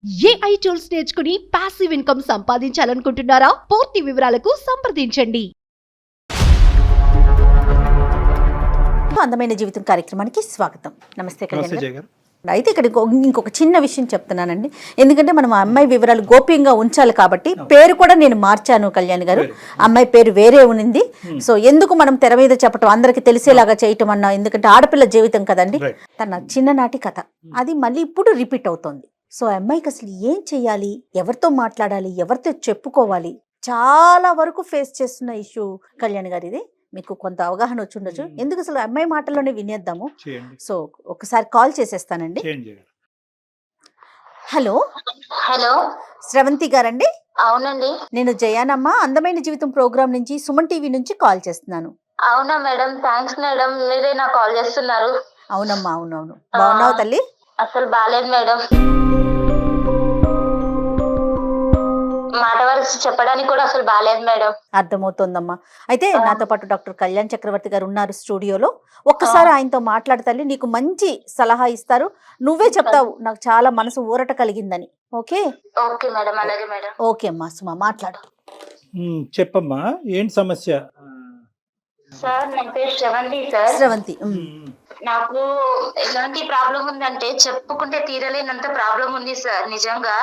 AI tools నేర్చుకుని passive income సంపాదించాలనుకుంటున్నారా? పూర్తి వివరాలకు సంప్రదించండి. అందమైన జీవితం కార్యక్రమానికి స్వాగతం. నమస్తే కళ్యాణ్ నమస్తే గారు. జయ గారు. అయితే ఇక్కడ ఇంకొక చిన్న విషయం చెప్తున్నానండి. ఎందుకంటే మనం ఆ అమ్మాయి వివరాలు గోప్యంగా ఉంచాలి కాబట్టి పేరు కూడా నేను మార్చాను కళ్యాణ్ గారు. అమ్మాయి పేరు వేరే ఉంది. సో ఎందుకు మనం తెర మీద చెప్పటం, అందరికి తెలిసేలాగా చేయటం అన్నా, ఎందుకంటే ఆడపిల్ల జీవితం కదండి. Right. తన చిన్ననాటి కథ అది మళ్ళీ ఇప్పుడు రిపీట్ అవుతోంది. సో ఆ అమ్మాయికి అసలు ఏం చెయ్యాలి, ఎవరితో మాట్లాడాలి, ఎవరితో చెప్పుకోవాలి, చాలా వరకు ఫేస్ చేస్తున్న ఇష్యూ కళ్యాణ్ గారు. ఇది మీకు కొంత అవగాహన వచ్చి ఉండొచ్చు. ఎందుకు అసలు అమ్మాయి మాటల్లోనే వినేద్దాము. చేయండి. సో ఒకసారి కాల్ చేసేస్తానండి. చేయండి జయ గారు. హలో హలో, శ్రవంతి గారండి. అవునండి. నేను జయానమ్మ అందమైన జీవితం ప్రోగ్రామ్ నుంచి, సుమన్ టీవీ నుంచి కాల్ చేస్తున్నాను. అవునా మేడం, థ్యాంక్స్ మేడం, మీరే నాకు కాల్ చేస్తున్నారు. అవునమ్మా, అవునవును. బాగున్నావు తల్లి? అసలు బాలేదు మేడం, మాట వరుస చెప్పడానికి కూడా అసలు బాలేదు మేడం. అర్థమవుతోందమ్మా. అయితే నాతో పాటు డాక్టర్ కళ్యాణ్ చక్రవర్తి గారు ఉన్నారు స్టూడియోలో. ఒక్కసారి ఆయనతో మాట్లాడతాలి, నీకు మంచి సలహా ఇస్తారు. నువ్వే చెప్తావు నాకు చాలా మనసు ఊరట కలిగిందని. ఓకే ఓకే మేడం, అలాగే మేడం. ఓకే అమ్మా, సుమా మాట్లాడు. చెప్పమ్మా, ఏంటి సమస్య? సార్, నా పేరు శ్రవంతి సార్. శ్రవంతి. నాకు ఎలాంటి ప్రాబ్లం ఉందంటే చెప్పుకుంటే తీరలేనంత ప్రాబ్లం ఉంది సార్. నిజంగా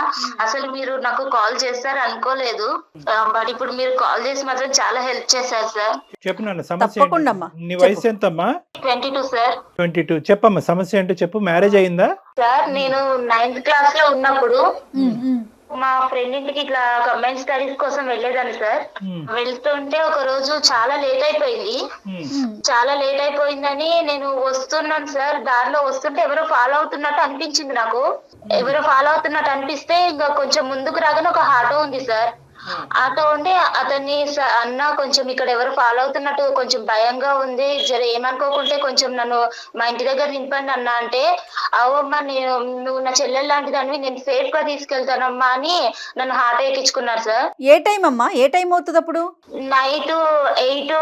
అసలు మీరు నాకు కాల్ చేస్తారు అనుకోలేదు. బట్ ఇప్పుడు మీరు కాల్ చేసి మాత్రం చాలా హెల్ప్ చేశారు సార్. చెప్పు నాన్న, సమస్య ఏంటి? తప్పకుండా అమ్మా. నీ వయసు ఎంతమ్మా? 22 సార్. 22. చెప్పమ్మా, సమస్య ఏంటో చెప్పు. మ్యారేజ్ అయిందా? సార్, నేను 9th క్లాస్ లో ఉన్నప్పుడు మా ఫ్రెండ్ ఇంటికి ఇట్లా కంబైన్ స్టడీస్ కోసం వెళ్ళేదాన్ని సార్. వెళ్తుంటే ఒక రోజు చాలా లేట్ అయిపోయింది. చాలా లేట్ అయిపోయిందని నేను వస్తున్నాను సార్. దారిలో వస్తుంటే ఎవరో ఫాలో అవుతున్నట్టు అనిపించింది నాకు. ఎవరో ఫాలో అవుతున్నట్టు అనిపిస్తే ఇంకా కొంచెం ముందుకు రాగానే ఒక ఆటో ఉంది సార్. ఆటో ఉంటే అతన్ని అన్న కొంచెం ఇక్కడ ఎవరు ఫాలో అవుతున్నట్టు కొంచెం భయంగా ఉంది, జర ఏమనుకోకుంటే కొంచెం నన్ను మా ఇంటి దగ్గర నింపండి అన్న అంటే, అవమ్మా నువ్వు నా చెల్లెలు లాంటిదాన్ని, నేను సేఫ్ గా తీసుకెళ్తానమ్మా అని నన్ను ఆటో ఎక్కించుకున్నారు సార్. ఏ టైం అమ్మా? ఏ టైం అవుతుంది అప్పుడు? నైట్ 8,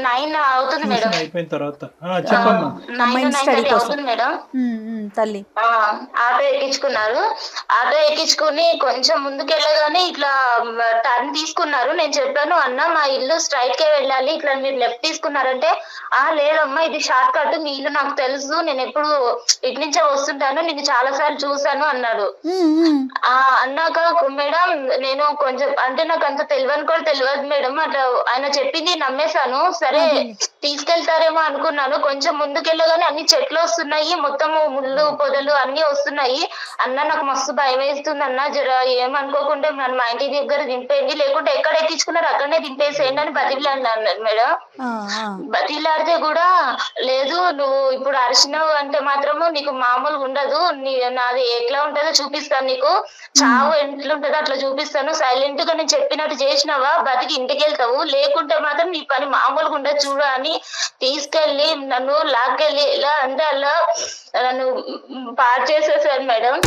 9 అవుతుంది మేడం. అయిపోయిన తర్వాత చెప్పమ్మా. 9:30 అవుతుంది మేడం. తల్లి ఆటో ఎక్కించుకున్నారు. ఆటో ఎక్కించుకుని కొంచెం ముందుకెళ్ళగానే ఇట్లా టర్న్ తీసుకున్నారు. నేను చెప్పాను, అన్న మా ఇల్లు స్ట్రైట్ కే వెళ్ళాలి, ఇట్లా మీరు లెఫ్ట్ తీసుకున్నారంటే, లేదమ్మా ఇది షార్ట్ కట్, మీ ఇల్లు నాకు తెలుసు, నేను ఎప్పుడు ఇటు నుంచే వస్తుంటాను, నేను చాలా సార్లు చూసాను అన్నాడు. అన్నాక మేడం నేను కొంచెం అంటే నాకు అంత తెలియని కూడా తెలియదు మేడం, అట్లా ఆయన చెప్పింది నమ్మేశాను. సరే తీసుకెళ్తారేమో అనుకున్నాను. కొంచెం ముందుకెళ్ళగానే అన్ని చెట్లు వస్తున్నాయి, మొత్తము ముళ్ళు పొదలు అన్ని వస్తున్నాయి. అన్న నాకు మస్తు భయం వేస్తుంది అన్న, జర ఏమనుకోకుండా నన్ను మా ఇంటి దగ్గర దింపేయండి, లేకుంటే ఎక్కడ ఎక్కించుకున్నారు అక్కడనే దింపేసేయండి అని బతిలాడినా అన్నాడు మేడం. బతిలాడితే కూడా లేదు, నువ్వు ఇప్పుడు అరిచినావు అంటే మాత్రము నీకు మామూలుగా ఉండదు, నాది ఎట్లా ఉంటుందో చూపిస్తాను, నీకు చావు ఎట్లుంటుందో అట్లా చూపిస్తాను, సైలెంట్ గా నేను చెప్పినట్టు చేసినావా బతికి ఇంటికి వెళ్తావు, లేకుంటే మాత్రం నీ పని మామూలుగా ఉండదు చూడు అని తీసుకెళ్లి నన్ను లాక్కెళ్ళి ఎలా అంటే అలా నన్ను పాడు చేసేసారు మేడం.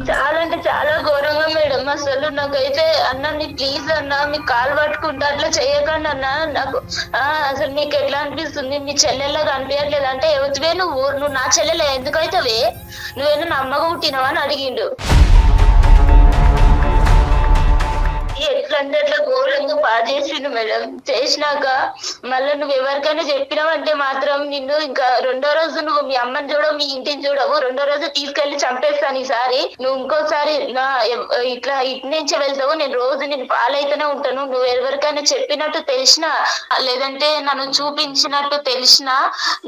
చాలా అంటే చాలా ఘోరంగా మేడం. అసలు నాకైతే అన్న నీ ప్లీజ్ అన్న మీకు కాలు పట్టుకుంటా అట్లా చేయకండి అన్న, నాకు అసలు నీకు ఎట్లా అనిపిస్తుంది, నీ చెల్లెల్లాగా అనిపించట్లేదు అంటే, ఎవరివే నువ్వు నా చెల్లెలే ఎందుకైతావే, నువ్వేనా నా అమ్మగా పుట్టినావా అని అడిగిండు. ఎట్లంటే అట్లా ఘోరంగా పాడు చేసిండు మేడం. చేసినాక మళ్ళీ నువ్వు ఎవరికైనా చెప్పినావంటే మాత్రం నిన్ను ఇంకా రెండో రోజు నువ్వు మీ అమ్మని చూడవు, మీ ఇంటిని చూడవు, రెండో రోజు తీసుకెళ్లి చంపేస్తాను. ఈసారి నువ్వు ఇంకోసారి ఇట్లా ఇటు నుంచి వెళ్తావు, నేను రోజు నేను పాలైతేనే ఉంటాను, నువ్వు ఎవరికైనా చెప్పినట్టు తెలిసినా లేదంటే నన్ను చూపించినట్టు తెలిసినా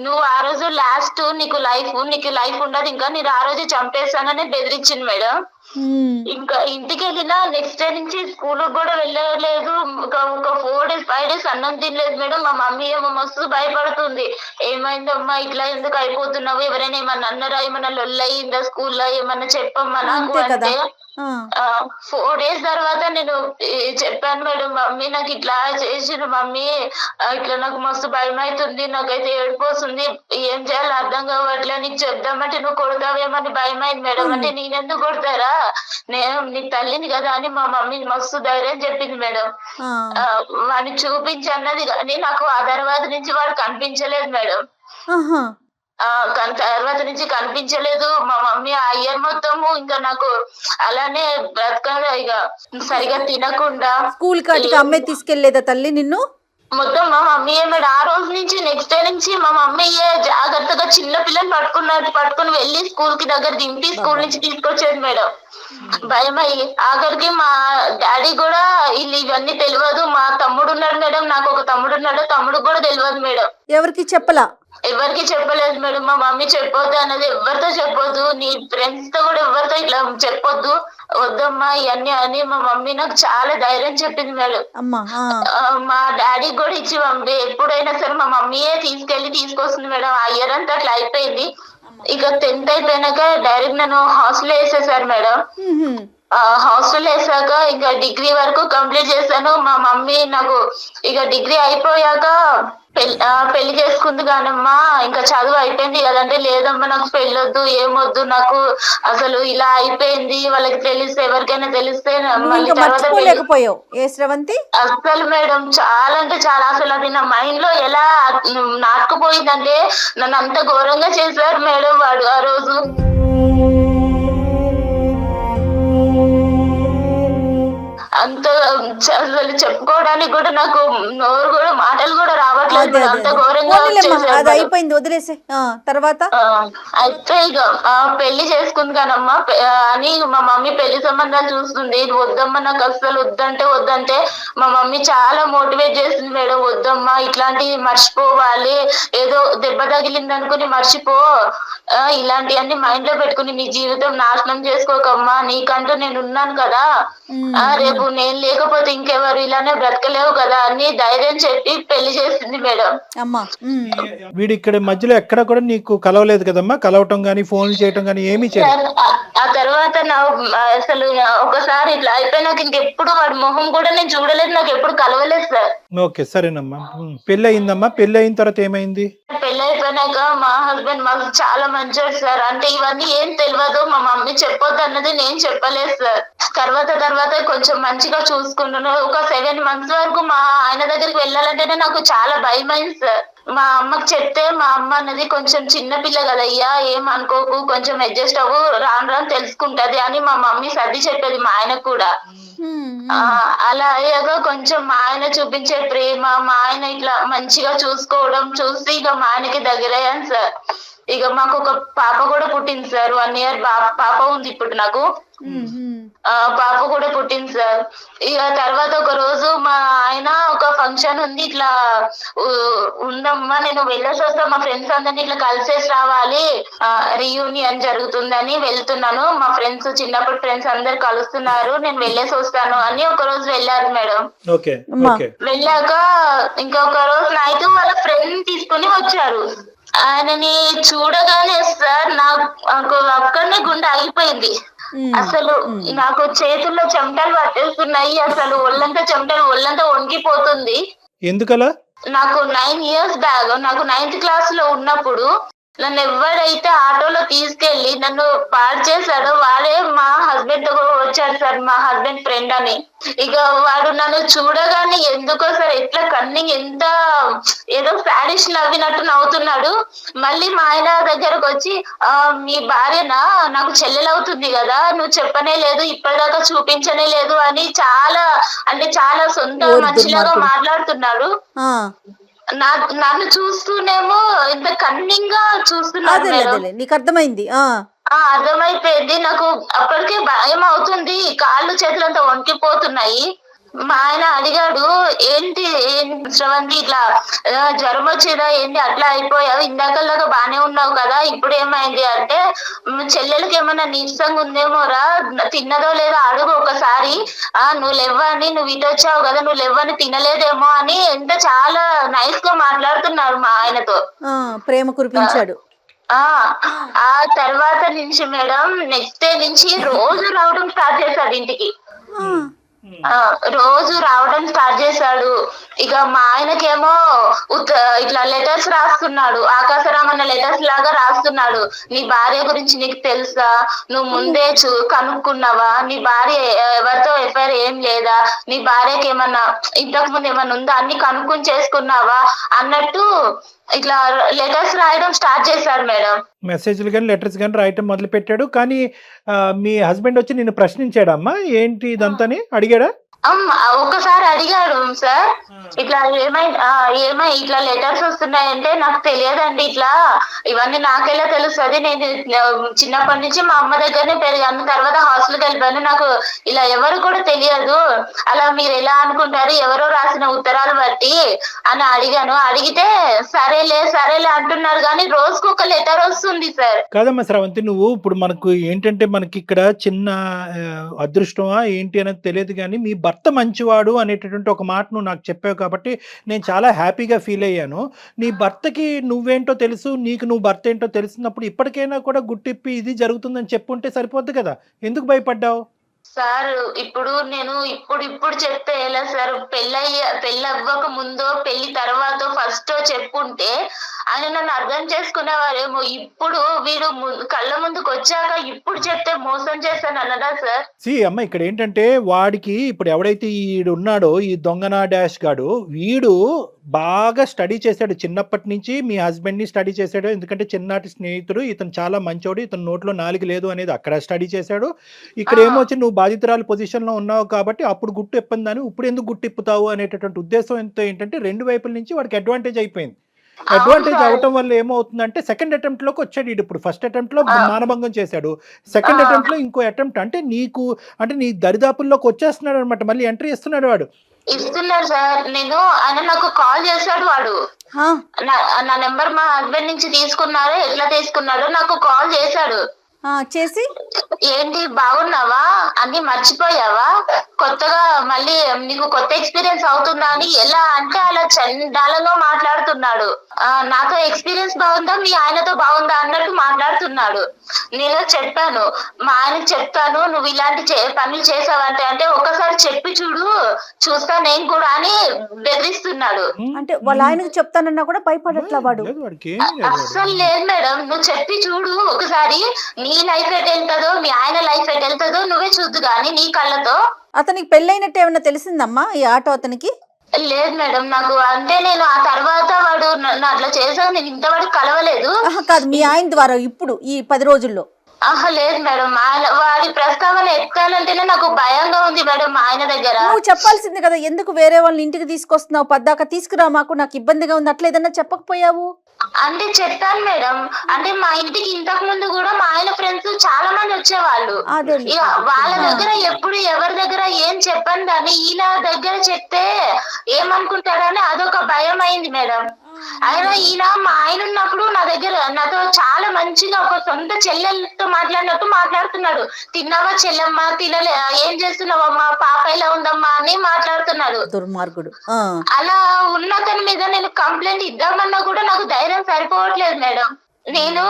నువ్వు ఆ రోజు లాస్ట్ నీకు లైఫ్ ఉండదు, ఇంకా నేను ఆ రోజు చంపేస్తానని బెదిరించింది మేడం. ఇంకా ఇంటికి వెళ్ళినా నెక్స్ట్ డే నుంచి స్కూల్ కూడా వెళ్ళలేదు. ఒక 4 days 5 days అన్నం తినలేదు మేడం. మా మమ్మీ ఏమో మస్తు భయపడుతుంది, ఏమైందమ్మా ఇట్లా ఎందుకు అయిపోతున్నావు, ఎవరైనా ఏమన్నా అన్నారా, ఏమన్నా లొల్లయిందా స్కూల్లో, ఏమన్నా చెప్పమ్మా నాకు అంటే 4 days తర్వాత నేను చెప్పాను మేడం, మమ్మీ నాకు ఇట్లా చేసిన మమ్మీ, ఇట్లా నాకు మస్తు భయం అవుతుంది, నాకైతే ఏడిపోతుంది, ఏం చేయాలో అర్థం కావట్లే, నీకు చెప్దామంటే నువ్వు కొడతావేమని భయం అయింది మేడం. అంటే నేనెందుకు కొడతారా, నేను నీ తల్లిని కదా అని మా మమ్మీ మస్తు ధైర్యం చెప్పింది మేడం. వాడిని చూపించి అన్నది కానీ నాకు ఆ తర్వాత నుంచి వాడు కనిపించలేదు మేడం. తర్వాత నుంచి కనిపించలేదు. మా మమ్మీ ఆ ఇయర్ మొత్తము ఇంకా నాకు అలానే బ్రతకాలి, ఇక సరిగా తినకుండా. స్కూల్ కాటికి అమ్మే తీసుకెళ్లేదా తల్లి నిన్ను? మొత్తం మా మమ్మీ మేడం ఆ రోజు నుంచి నెక్స్ట్ డే నుంచి మా మమ్మీ జాగ్రత్తగా చిన్న పిల్లని పట్టుకుని వెళ్ళి స్కూల్ కి దగ్గర దింపి స్కూల్ నుంచి తీసుకొచ్చేది మేడం. భయం అయ్యి ఆఖరికి మా డాడీ కూడా ఇవన్నీ తెలియదు. మా తమ్ముడు ఉన్నాడు మేడం, నాకు ఒక తమ్ముడు ఉన్నాడు, తమ్ముడు కూడా తెలియదు మేడం. ఎవరికి చెప్పలా? ఎవరికి చెప్పలేదు మేడం. మా మమ్మీ చెప్పొద్దు అన్నది, ఎవరితో చెప్పొద్దు, నీ ఫ్రెండ్స్ తో కూడా ఎవరితో ఇట్లా చెప్పొద్దు, వద్దమ్మా ఇవన్నీ అని మా మమ్మీ నాకు చాలా ధైర్యం చెప్పింది మేడం. మా డాడీ కూడా ఇచ్చి పంపి ఎప్పుడైనా సరే మా మమ్మీయే తీసుకొస్తుంది మేడం. ఆ ఇయర్ అంతా అట్లా అయిపోయింది. ఇక 10th అయిపోయినాక డైరెక్ట్ నన్ను హాస్టల్ వేసేసారు మేడం. హాస్టల్ వేసాక ఇంకా డిగ్రీ వరకు కంప్లీట్ చేశాను. మా మమ్మీ నాకు ఇక డిగ్రీ అయిపోయాక పెళ్లి చేసుకుంది కానమ్మా, ఇంకా చదువు అయిపోయింది కదంటే, లేదమ్మా నాకు పెళ్ళొద్దు, ఏమొద్దు, నాకు అసలు ఇలా అయిపోయింది, వాళ్ళకి తెలిస్తే ఎవరికైనా తెలిస్తే మళ్ళీ అసలు మేడం చాలా అంటే చాలా, అసలు అది నా మైండ్ లో ఎలా నాటుకుపోయిందంటే నన్ను అంత ఘోరంగా చేశారు మేడం వాడు ఆ రోజు. అంత అసలు చెప్పుకోవడానికి కూడా నాకు నోరు కూడా మాటలు కూడా రావట్లేదు, అంత ఘోరంగా అయిపోయింది, వదిలేసే. తర్వాత అయితే ఇక పెళ్లి చేసుకుంది కానమ్మా అని మా మమ్మీ పెళ్లి సంబంధాలు చూస్తుంది. వద్దమ్మా నాకు అసలు వద్దంటే మా మమ్మీ చాలా మోటివేట్ చేసింది మేడం. వద్దమ్మా ఇట్లాంటివి మర్చిపోవాలి, ఏదో దెబ్బ తగిలింది అనుకుని మర్చిపో, ఇలాంటివన్నీ మైండ్ లో పెట్టుకుని నీ జీవితం నాశనం చేసుకోకమ్మా, నీకంటూ నేను ఉన్నాను కదా, రేపు నేను లేకపోతే ఇంకెవరు, ఇలానే బ్రతకలేవు కదా అని ధైర్యం చెప్పి పెళ్లి చేసింది మేడం. వీడు ఇక్కడ మధ్యలో ఎక్కడ కూడా నీకు కలవలేదు కదమ్మా? కలవటం గానీ ఫోన్లు చేయటం గానీ ఏమీ చేయలేదు? ఆ తర్వాత అసలు ఒకసారి ఇట్లా అయిపోయినాక ఇంకెప్పుడు వాడి మొహం కూడా నేను చూడలేదు, నాకు ఎప్పుడు కలవలేదు సార్. ఓకే సరేనమ్మా. పెళ్లి అయిందమ్మా, పెళ్లి అయిన తర్వాత ఏమైంది? పెళ్లి అయిపోయినాక మా హస్బెండ్ మాకు చాలా మంచివాడు సార్. అంటే ఇవన్నీ ఏం తెలియదు, మా మమ్మీ చెప్పొద్దు అన్నది నేను చెప్పలేదు సార్. తర్వాత కొంచెం మంచిగా చూసుకుంటున్నాను. ఒక 7 months వరకు మా ఆయన దగ్గరికి వెళ్ళాలంటేనే నాకు చాలా భయం అయింది సార్. మా అమ్మకి చెప్తే మా అమ్మ అన్నది కొంచెం చిన్న పిల్ల కదయ్యా, ఏమనుకోకు, కొంచెం అడ్జస్ట్ అవ్వు, రాను తెలుసుకుంటది అని మా మమ్మీ సర్ది చెప్పేది మా ఆయనకు కూడా. అలా అయ్యాక కొంచెం మా ఆయన చూపించే ప్రేమ, మా ఆయన ఇట్లా మంచిగా చూసుకోవడం చూసి ఇక మా ఆయనకి దగ్గరయ్యాను సార్. ఇక మాకు ఒక పాప కూడా పుట్టింది సార్. 1 year పాప ఉంది ఇప్పుడు నాకు. పాప కూడా పుట్టింది సార్. ఇక తర్వాత ఒక రోజు మా ఆయన ఒక ఫంక్షన్ ఉంది, ఇట్లా ఉందమ్మా నేను వెళ్ళేసి వస్తా, మా ఫ్రెండ్స్ అందరినీ ఇట్లా కలిసేసి రావాలి, రీయూనియన్ జరుగుతుందని వెళ్తున్నాను, మా ఫ్రెండ్స్ చిన్నప్పటి ఫ్రెండ్స్ అందరు కలుస్తున్నారు, నేను వెళ్ళేసి వస్తాను అని ఒక రోజు వెళ్ళారు మేడం. వెళ్ళాక ఇంకొక రోజు నైట్ వాళ్ళ ఫ్రెండ్ తీసుకుని వచ్చారు. ఆయనని చూడగానే సార్ నాకు అక్కడనే గుండె ఆగిపోయింది. అసలు నాకు చేతుల్లో చెమటలు పట్టేస్తున్నాయి, అసలు ఒళ్ళంతా వణికిపోతుంది. ఎందుకలా? నాకు 9 years బ్యాక్, నాకు 9th class లో ఉన్నప్పుడు నన్ను ఎవరైతే ఆటోలో తీసుకెళ్లి నన్ను పాడు చేశాడో వాడే మా హస్బెండ్ తో వచ్చాడు సార్, మా హస్బెండ్ ఫ్రెండ్ అని. ఇక వాడు నన్ను చూడగానే ఎందుకో సార్ ఎట్లా కన్నింగ్, ఎంత ఏదో సాడిష్ నవ్వినట్టు నవ్వుతున్నాడు. మళ్ళీ మా ఆయన దగ్గరకు వచ్చి, మీ భార్యనా, నాకు చెల్లెలవుతుంది కదా, నువ్వు చెప్పనే లేదు, ఇప్పటిదాకా చూపించనే లేదు అని చాలా సొంత మనిషిలాగా మాట్లాడుతున్నాడు. నన్ను చూస్తూనేమో ఇంత కన్నింగ్ గా చూస్తున్నాడు. నీకు అర్థమైంది? అర్థమైపోయింది. నాకు అప్పటికే భయం అవుతుంది, కాళ్ళు చేతులంతా వణికిపోతున్నాయి. మా ఆయన అడిగాడు, ఏంటి శ్రవంతి ఇట్లా జ్వరం వచ్చిందా ఏంటి, అట్లా అయిపోయావు, ఇందాకలాగా బానే ఉన్నావు కదా, ఇప్పుడు ఏమైంది అంటే, చెల్లెలకి ఏమన్నా నీరసంగా ఉందేమోరా, తిన్నదో లేదో అడుగు ఒకసారి, నువ్వు లేవ్వని, నువ్వు ఇటు వచ్చావు కదా, నువ్వు లేవ్వని తినలేదేమో అని ఎంత చాలా నైస్ గా మాట్లాడుతున్నారు మా ఆయనతో. ప్రేమ కురిపించాడు. ఆ తర్వాత నుంచి మేడం నెక్స్ట్ డే నుంచి రోజు రావడం స్టార్ట్ చేశాడు ఇంటికి. రోజు రావడం స్టార్ట్ చేశాడు. ఇక మా ఆయనకేమో ఇట్లా లెటర్స్ రాస్తున్నాడు, ఆకాశరామన్న లెటర్స్ లాగా రాస్తున్నాడు. నీ భార్య గురించి నీకు తెలుసా, నువ్వు ముందే కనుక్కున్నావా, నీ భార్య ఎవరితో ఎఫ్ఐఆర్ ఏం లేదా, నీ భార్యకి ఏమన్నా ఇంతకు ముందు ఏమన్నా ఉందా అన్ని కనుక్కుని చేసుకున్నావా అన్నట్టు ఇట్లా లెటర్స్ రాయడం స్టార్ట్ చేశాడు మేడం. మెసేజ్లు కానీ లెటర్స్ కానీ రాయటం మొదలు పెట్టాడు. కానీ మీ హస్బెండ్ వచ్చి నిన్ను ప్రశ్నించాడమ్మా, ఏంటి ఇదంతాని అడిగాడా? ఒక్కసారి అడిగాడు సార్, ఇట్లా ఏమై ఇట్లా లెటర్స్ వస్తున్నాయంటే నాకు తెలియదండి, ఇట్లా ఇవన్నీ నాకెలా తెలుస్తుంది, నేను చిన్నప్పటి నుంచి మా అమ్మ దగ్గరనే పెరిగాను, తర్వాత హాస్టల్కి వెళ్ళిపోయాను, నాకు ఇలా ఎవరు కూడా తెలియదు, అలా మీరు ఎలా అనుకుంటారు ఎవరో రాసిన ఉత్తరాలు బట్టి అని అడిగాను. అడిగితే సరేలే సరేలే అంటున్నారు, కానీ రోజుకు ఒక లెటర్ వస్తుంది సార్. కాదమ్మా శ్రవంతి, నువ్వు ఇప్పుడు మనకు ఏంటంటే మనకి ఇక్కడ చిన్న అదృష్టమా ఏంటి అనేది తెలియదు, కానీ మీ భర్త మంచివాడు అనేటటువంటి ఒక మాట నువ్వు నాకు చెప్పావు కాబట్టి నేను చాలా హ్యాపీగా ఫీల్ అయ్యాను. నీ భర్తకి నువ్వేంటో తెలుసు, నీకు నువ్వు భర్త ఏంటో తెలిసినప్పుడు ఇప్పటికైనా కూడా గుట్టిప్పి ఇది జరుగుతుందని చెప్పుంటే సరిపోద్ది కదా, ఎందుకు భయపడ్డావు? సార్ ఇప్పుడు నేను ఇప్పుడు చెప్తే ఎలా సార్, పెళ్ళి అవ్వక ముందో పెళ్లి తర్వాత ఫస్ట్ చెప్పుంటే ఆయన నన్ను అర్థం చేసుకునేవారేమో. ఇప్పుడు వీడు కళ్ళ ముందుకు వచ్చాక ఇప్పుడు చెప్తే మోసం చేస్తాను అన్నదా సార్? అమ్మ ఇక్కడ ఏంటంటే వాడికి ఇప్పుడు ఎవడైతే ఈడు ఉన్నాడో ఈ దొంగన డాష్ గాడు, వీడు బాగా స్టడీ చేశాడు చిన్నప్పటి నుంచి, మీ హస్బెండ్ని స్టడీ చేశాడు. ఎందుకంటే చిన్ననాటి స్నేహితుడు, ఇతను చాలా మంచోడు, ఇతను నోట్లో నాలుగు లేదు అనేది అక్కడ స్టడీ చేశాడు. ఇక్కడ ఏమొచ్చి నువ్వు బాధితురాలు పొజిషన్లో ఉన్నావు కాబట్టి అప్పుడు గుట్టు ఇప్పందని ఇప్పుడు ఎందుకు గుట్టు ఇప్పుతావు అనేటటువంటి ఉద్దేశం ఎంతో ఏంటంటే రెండు వైపుల నుంచి వాడికి అడ్వాంటేజ్ అయిపోయింది. అడ్వాంటేజ్ అవటం వల్ల ఏమవుతుందంటే సెకండ్ అటెంప్ట్ లోకి వచ్చాడు. ఇప్పుడు ఫస్ట్ అటెంప్ట్ లో మానభంగం చేశాడు, సెకండ్ అటెంప్ట్ లో ఇంకో అటెంప్ట్ అంటే నీకు అంటే నీ దరిదాపుల్లోకి వచ్చేస్తున్నాడు అనమాట, మళ్ళీ ఎంట్రీ ఇస్తున్నాడు. వాడు ఇస్తున్నాడు సార్. నేను ఆయన నాకు కాల్ చేశాడు, వాడు నా నెంబర్ మా హస్బెండ్ నుంచి తీసుకున్నారో ఎట్లా తీసుకున్నాడో నాకు కాల్ చేశాడు. చేసి ఏంటి బాగున్నావా, అన్ని మర్చిపోయావా, కొత్తగా మళ్ళీ నీకు కొత్త ఎక్స్పీరియన్స్ అవుతుందా అని ఎలా అంటే అలా చండాలంగా మాట్లాడుతున్నాడు. నాతో ఎక్స్పీరియన్స్ బాగుందా మీ ఆయనతో బాగుందా అన్నట్టు మాట్లాడుతున్నాడు. నేను చెప్పాను, మా ఆయనకు చెప్తాను నువ్వు ఇలాంటి పనులు చేసావంటే, అంటే ఒకసారి చెప్పి చూస్తా నేను కూడా అని బెదిరిస్తున్నాడు. అంటే వాళ్ళ ఆయనకు చెప్తానన్నా కూడా భయపడట్లా వాడు? అస్సలు లేదు మేడం, నువ్వు చెప్పి చూడు ఒకసారి, నీ లైఫ్ ఎట్ వెళ్తుందో మీ ఆయన లైఫ్ ఎట్ వెళ్తుందో నువ్వే చూద్దు గానీ నీ కళ్ళతో. అతనికి పెళ్ళైనట్టు ఏమైనా తెలిసిందమ్మా ఈ ఆటో అతనికి? లేదు మేడం, నాకు అంటే నేను ఆ తర్వాత వాడు అట్లా చేసావు, నేను ఇంతవరకు కలవలేదు. కాదు, మీ ఆయన ద్వారా ఇప్పుడు ఈ 10 రోజుల్లో? లేదు మేడం, వాడి ప్రస్తావన ఎత్తాలంటేనే నాకు భయంగా ఉంది మేడం. మా ఆయన దగ్గర నువ్వు చెప్పాల్సింది కదా, ఎందుకు వేరే వాళ్ళని ఇంటికి తీసుకొస్తున్నావు, పద్దాక తీసుకురా, మాకు నాకు ఇబ్బందిగా ఉంది అట్లా ఏదన్నా చెప్పకపోయావు? అంటే చెప్పాను మేడం, అంటే మా ఇంటికి ఇంతకు ముందు కూడా మా ఆయన ఫ్రెండ్స్ చాలా మంది వచ్చేవాళ్ళు. ఇక వాళ్ళ దగ్గర ఎప్పుడు ఎవరి దగ్గర ఏం చెప్పండి కానీ ఇలా దగ్గర చెప్తే ఏమనుకుంటారని అదొక భయం అయింది మేడం. అయినా ఈయన మా ఆయన ఉన్నప్పుడు నా దగ్గర నాతో చాలా మంచిగా ఒక సొంత చెల్లెలతో మాట్లాడినట్టు మాట్లాడుతున్నాడు. తిన్నావా చెల్లెమ్మ, తినలే, ఏం చేస్తున్నావమ్మా, పాప ఎలా ఉందమ్మా అని మాట్లాడుతున్నాడు. దుర్మార్గుడు. అలా ఉన్నతని మీద నేను కంప్లైంట్ ఇద్దామన్నా కూడా నాకు ధైర్యం సరిపోవట్లేదు మేడం. నేను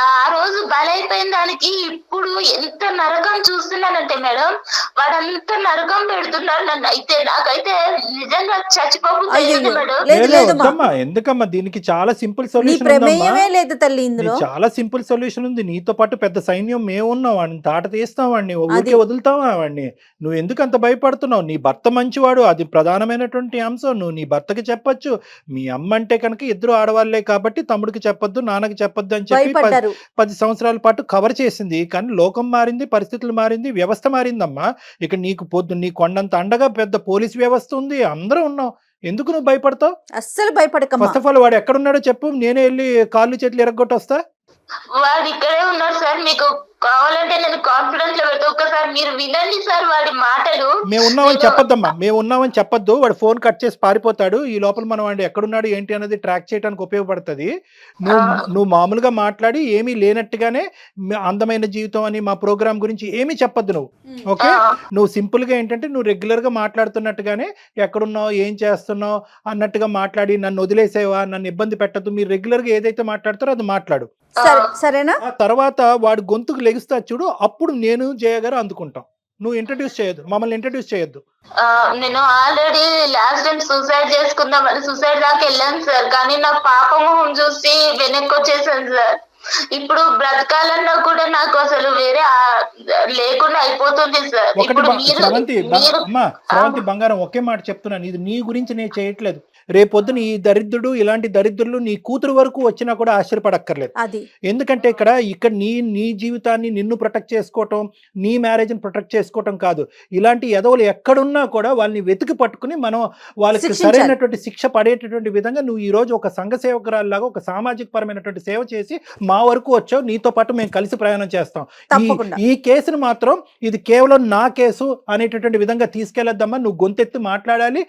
ఆ రోజు బలైపోయిన దానికి ఇప్పుడు ఎంత నరకం చూస్తున్నానంటే మేడం, వాడంత నరకం పెడుతున్నాడు నన్ను. అయితే నాకైతే నిజంగా చచ్చిపోతుంది మేడం. ఎందుకమ్మా, దీనికి చాలా సింపుల్ సొల్యూషన్ లేదు తల్లి, ఇందులో చాలా సింపుల్ సొల్యూషన్ ఉంది. నీతో పాటు పెద్ద సైన్యం మేమున్నాం, వాడిని తాట తీస్తాం, వాడిని ఊరికే వదులుతావా వాడిని? నువ్వు ఎందుకు అంత భయపడుతున్నావు? నీ భర్త మంచివాడు, అది ప్రధానమైనటువంటి అంశం. నువ్వు నీ భర్తకి చెప్పొచ్చు. మీ అమ్మ అంటే కనుక ఇద్దరు ఆడవాళ్లే కాబట్టి తమ్ముడికి చెప్పొద్దు, నాన్నకి చెప్పొద్దు అని చెప్పి 10 సంవత్సరాల పాటు కవర్ చేసింది. కానీ లోకం మారింది, పరిస్థితులు మారింది, వ్యవస్థ మారిందమ్మా. ఇక నీకు నీ కొండంత అండగా పెద్ద పోలీస్ వ్యవస్థ ఉంది, అందరూ ఉన్నాం. ఎందుకు నువ్వు భయపడతావు? అస్సలు భయపడక. ఫస్ట్ ఆఫ్ ఆల్ వాడు ఎక్కడున్నాడో చెప్పు, నేనే వెళ్ళి కాళ్ళు చేతులు ఎరగొట్టి వస్తా. వాడు ఇక్కడే ఉన్నాడు సార్, మీకు కావాలంటే నేను కాన్ఫిడెన్స్ లో పెడతా, ఒక్కసారి మీరు వినండి సార్ వాడి మాటలు. మేము ఉన్నామని చెప్పొద్దమ్మా, మేము ఉన్నామని చెప్పొద్దు. వాడు ఫోన్ కట్ చేసి పారిపోతాడు. ఈ లోపల మనం వాడు ఎక్కడున్నాడు ఏంటి అనేది ట్రాక్ చేయడానికి ఉపయోగపడుతుంది. నువ్వు మామూలుగా మాట్లాడి ఏమీ లేనట్టుగానే అందమైన జీవితం అని మా ప్రోగ్రామ్ గురించి ఏమీ చెప్పొద్దు నువ్వు. ఓకే, నువ్వు సింపుల్ గా ఏంటంటే నువ్వు రెగ్యులర్ గా మాట్లాడుతున్నట్టుగానే ఎక్కడున్నావు, ఏం చేస్తున్నావు అన్నట్టుగా మాట్లాడి నన్ను వదిలేసేవా, నన్ను ఇబ్బంది పెట్టద్దు, మీరు రెగ్యులర్ గా ఏదైతే మాట్లాడతారో అది మాట్లాడు. సరేనా? ఆ తర్వాత వాడు గొంతుకు లెగుస్తా చూడు, అప్పుడు నేను జయ గారు అందుకుంటాం. నువ్వు ఇంట్రడ్యూస్ చేయొద్దు, మమ్మల్ని ఇంట్రడ్యూస్ చేయొద్దు. నేను ఆల్రెడీ లాస్ట్ టైం సూసైడ్ చేసుకుందామని సూసైడ్ దాకా వెళ్ళాను సార్, కానీ నా పాప మొహం చూసి వెనక్కి వచ్చేసాను సార్. ఇప్పుడు బ్రతకాలన్నా కూడా నాకు అసలు వేరే లేకుండా అయిపోతుంది సార్. ఒకటి ఇప్పుడు స్రవంతి బంగారం, ఒకే మాట చెప్తున్నాను, ఇది నీ గురించి నేను చేయట్లేదు. రేపొద్దున ఈ దరిద్రుడు, ఇలాంటి దరిద్రులు నీ కూతురు వరకు వచ్చినా కూడా ఆశ్చర్యపడక్కర్లేదు. అది ఎందుకంటే ఇక్కడ నీ జీవితాన్ని నిన్ను ప్రొటెక్ట్ చేసుకోవటం, నీ మ్యారేజ్ని ప్రొటెక్ట్ చేసుకోవటం కాదు. ఇలాంటి ఎదవలు ఎక్కడున్నా కూడా వాళ్ళని వెతికి పట్టుకుని మనం వాళ్ళకి శిక్షించాలి. సరైనటువంటి శిక్ష పడేటటువంటి విధంగా నువ్వు ఈ రోజు ఒక సంఘ సేవకురాల్లాగా ఒక సామాజిక పరమైనటువంటి సేవ చేసి మా వరకు వచ్చావు. నీతో పాటు మేము కలిసి ప్రయాణం చేస్తాం. తప్పకుండా. ఈ కేసును మాత్రం ఇది కేవలం నా కేసు అనేటటువంటి విధంగా తీసుకెళ్లొద్దమ్మా. నువ్వు గొంతెత్తి మాట్లాడాలి.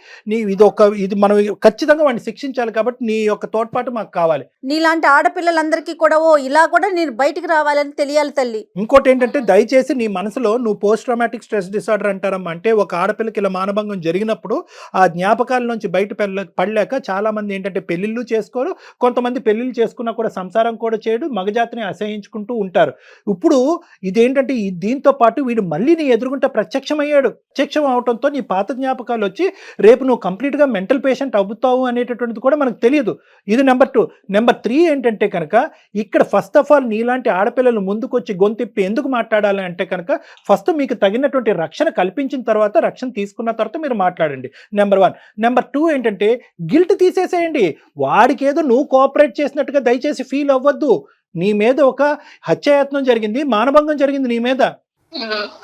ఇది మనం ఖచ్చితంగా వాడిని శిక్షించాలి. కాబట్టి నీ యొక్క తోడ్పాటు మాకు కావాలి. నీలాంటి ఆడపిల్లలందరికీ కూడా ఇలా కూడా నేను బయటికి రావాలని తెలియాలి తల్లి. ఇంకోటి ఏంటంటే, దయచేసి నీ మనసులో నువ్వు పోస్ట్ ట్రామాటిక్ స్ట్రెస్ డిసార్డర్ అంటారమ్మా. అంటే ఒక ఆడపిల్లకి ఇలా మానభంగం జరిగినప్పుడు ఆ జ్ఞాపకాల నుంచి బయట పడలేక చాలా మంది ఏంటంటే పెళ్లిళ్ళు చేసుకోరు, కొంతమంది పెళ్లిళ్ళు చేసుకున్నా కూడా సంసారం కూడా చేయడు, మగజాతిని అసహించుకుంటూ ఉంటారు. ఇప్పుడు ఇదేంటంటే దీంతో పాటు వీడు మళ్ళీ నీ ఎదురుగుంట ప్రత్యక్షమయ్యాడు. ప్రత్యక్షం అవడంతో నీ పాత జ్ఞాపకాలు వచ్చి రేపు నువ్వు కంప్లీట్గా మెంటల్ పేషెంట్ అవుతావు అనేటటువంటిది కూడా మనకు తెలియదు. ఇది నెంబర్ 2. నెంబర్ 3 ఏంటంటే కనుక, ఇక్కడ ఫస్ట్ ఆఫ్ ఆల్ నీలాంటి ఆడపిల్లలు ముందుకొచ్చి గొంతిప్పి ఎందుకు మాట్లాడాలి అంటే కనుక, ఫస్ట్ మీకు తగినటువంటి రక్షణ కల్పించిన తర్వాత, రక్షణ తీసుకున్న తర్వాత మీరు మాట్లాడండి. నెంబర్ 1. నెంబర్ 2 ఏంటంటే, గిల్ట్ తీసేసేయండి. వాడికి ఏదో నువ్వు కోఆపరేట్ చేసినట్టుగా దయచేసి ఫీల్ అవ్వద్దు. నీ మీద ఒక హత్యాయత్నం జరిగింది, మానభంగం జరిగింది నీ మీద.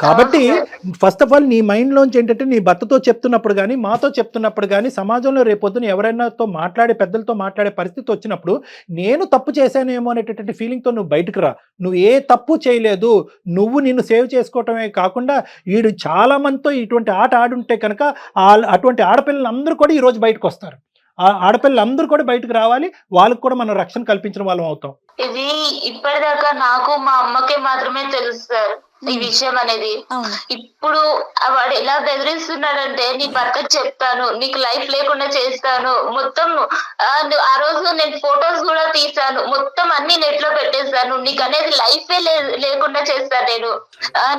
కాబట్టి ఫస్ట్ ఆఫ్ ఆల్ నీ మైండ్లోంచి ఏంటంటే, నీ భర్తతో చెప్తున్నప్పుడు కానీ, మాతో చెప్తున్నప్పుడు కానీ, సమాజంలో రేపొద్దున ఎవరైనాతో మాట్లాడే పెద్దలతో మాట్లాడే పరిస్థితి వచ్చినప్పుడు నేను తప్పు చేశానేమో అనేటటువంటి ఫీలింగ్తో నువ్వు బయటకు రా. నువ్వు ఏ తప్పు చేయలేదు. నువ్వు నిన్ను సేవ్ చేసుకోవటమే కాకుండా వీడు చాలా మందితో ఇటువంటి ఆట ఆడుంటే కనుక అటువంటి ఆడపిల్లలందరూ కూడా ఈరోజు బయటకు వస్తారు. ఆ ఆడపిల్లలందరూ కూడా బయటకు రావాలి. వాళ్ళకు కూడా మనం రక్షణ కల్పించిన వాళ్ళం అవుతాం. ఇది ఇప్పటిదాకా నాకు మా అమ్మకే మాత్రమే తెలుసు సార్ ఈ విషయం అనేది. ఇప్పుడు వాడు ఎలా బెదిరిస్తున్నాడంటే, నీ భర్తకు చెప్తాను, నీకు లైఫ్ లేకుండా చేస్తాను, మొత్తం ఆ రోజు నేను ఫొటోస్ కూడా తీసాను, మొత్తం అన్ని నెట్ లో పెట్టేస్తాను, నీకు అనేది లైఫే లేకుండా చేస్తాను నేను.